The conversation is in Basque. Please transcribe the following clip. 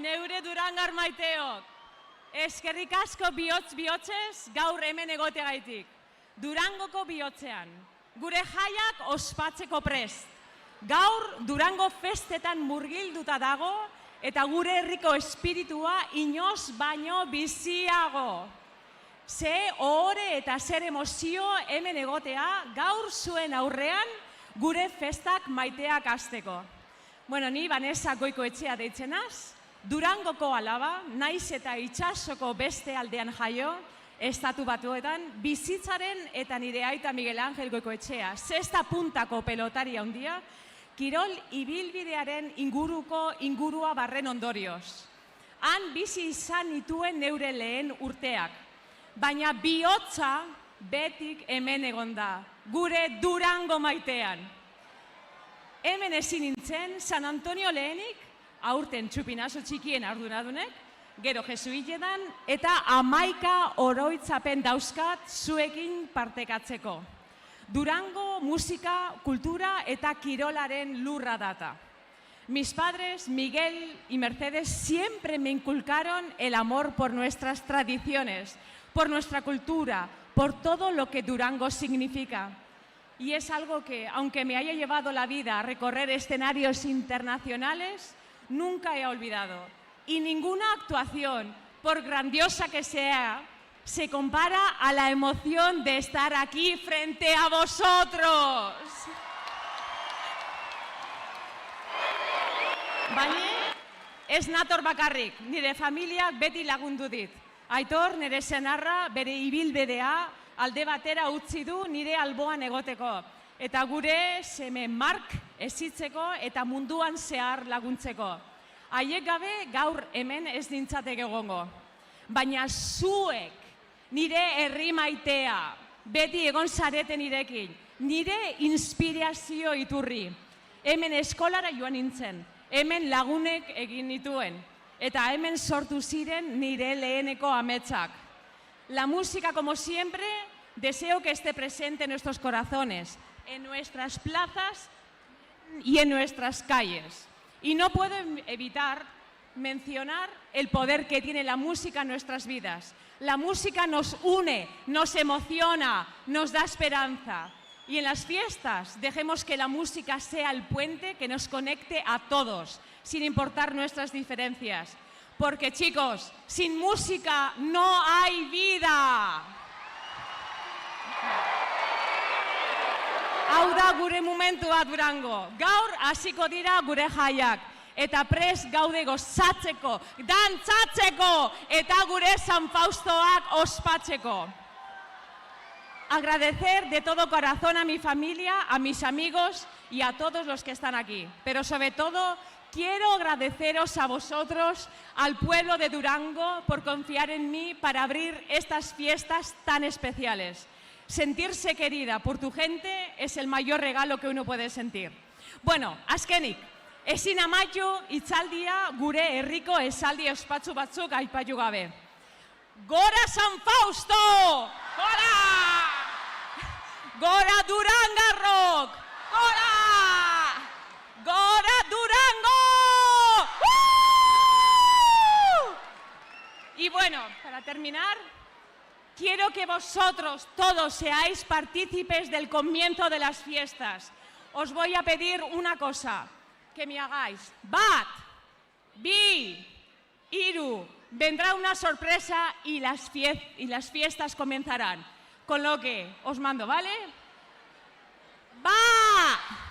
neure Durangar maiteok. Eskerrik asko bihotz-bihotzez gaur hemen egoteagaitik. Durangoko bihotzean, gure jaiak ospatzeko prest. Gaur Durango festetan murgilduta dago eta gure herriko espiritua inoz baino biziago. Ze ohore eta zer emozio hemen egotea gaur zuen aurrean gure festak maiteak hasteko. Bueno, ni Vanessa Goikoetxea deitzen naiz, Durangoko alaba, naiz eta itsasoko beste aldean jaio, Estatu Batuetan, bizitzaren eta nire aita Miguel Ángel Goikoetxea, zesta puntako pelotari handia, kirol ibilbidearen ingurua barren ondorioz. Han bizi izan nituen neure lehen urteak, baina bihotza betik hemen egonda, gure Durango maitean. Hemen ezin nintzen, San Antonio lehenik, aurten txupinazo txikien arduradunek, gero jesuitetan, eta 11 oroitzapen dauzkat zuekin partekatzeko. Durango, musika, kultura eta kirolaren lurra data. Mis padres, Miguel y Mercedes, siempre me inculcaron el amor por nuestras tradiciones, por nuestra cultura, por todo lo que Durango significa. Y es algo que, aunque me haya llevado la vida a recorrer escenarios internacionales, nunca he olvidado. Y ninguna actuación, por grandiosa que sea, se compara a la emoción de estar aquí frente a vosotros. Baina, ez nator bakarrik, nire familiak beti lagundu dit. Aitor, nire senarra, bere ibilbidea alde batera utzi du nire alboan egoteko. Eta gure seme Mark ezitzeko eta munduan zehar laguntzeko. Haiek gabe gaur hemen ez nintzatek egongo. Baina zuek, nire herri maitea, beti egon zareten irekin, nire inspirazio iturri. Hemen eskolara joan nintzen, hemen lagunek egin nituen, eta hemen sortu ziren nire leheneko ametsak. La música, como siempre, deseo que esté presente en nuestros corazones, en nuestras plazas y en nuestras calles. Y no puedo evitar mencionar el poder que tiene la música en nuestras vidas. La música nos une, nos emociona, nos da esperanza. Y en las fiestas dejemos que la música sea el puente que nos conecte a todos, sin importar nuestras diferencias. Porque, chicos, sin música no hay vida. Hau da gure momentua Durango. Gaur hasiko dira gure jaiak. Eta prest gaude gozatzeko, dantzatzeko eta gure San Faustoak ospatzeko. Agradecer de todo corazón a mi familia, a mis amigos y a todos los que están aquí. Pero sobre todo, quiero agradeceros a vosotros, al pueblo de Durango, por confiar en mí para abrir estas fiestas tan especiales. Sentirse querida por tu gente es el mayor regalo que uno puede sentir. Bueno, azkenik, ezin amaitu hitzaldia gure herriko esaldi ospatsu batzuk aipatu gabe. Gora San Fausto! Gora! Gora Durangarrok! Gora! Gora Durango! Y bueno, para terminar, quiero que vosotros todos seáis partícipes del comienzo de las fiestas. Os voy a pedir una cosa, que me hagáis. Bat, bi, hiru. Vendrá una sorpresa y las fiestas comenzarán. Con lo que os mando, ¿vale? ¡Va!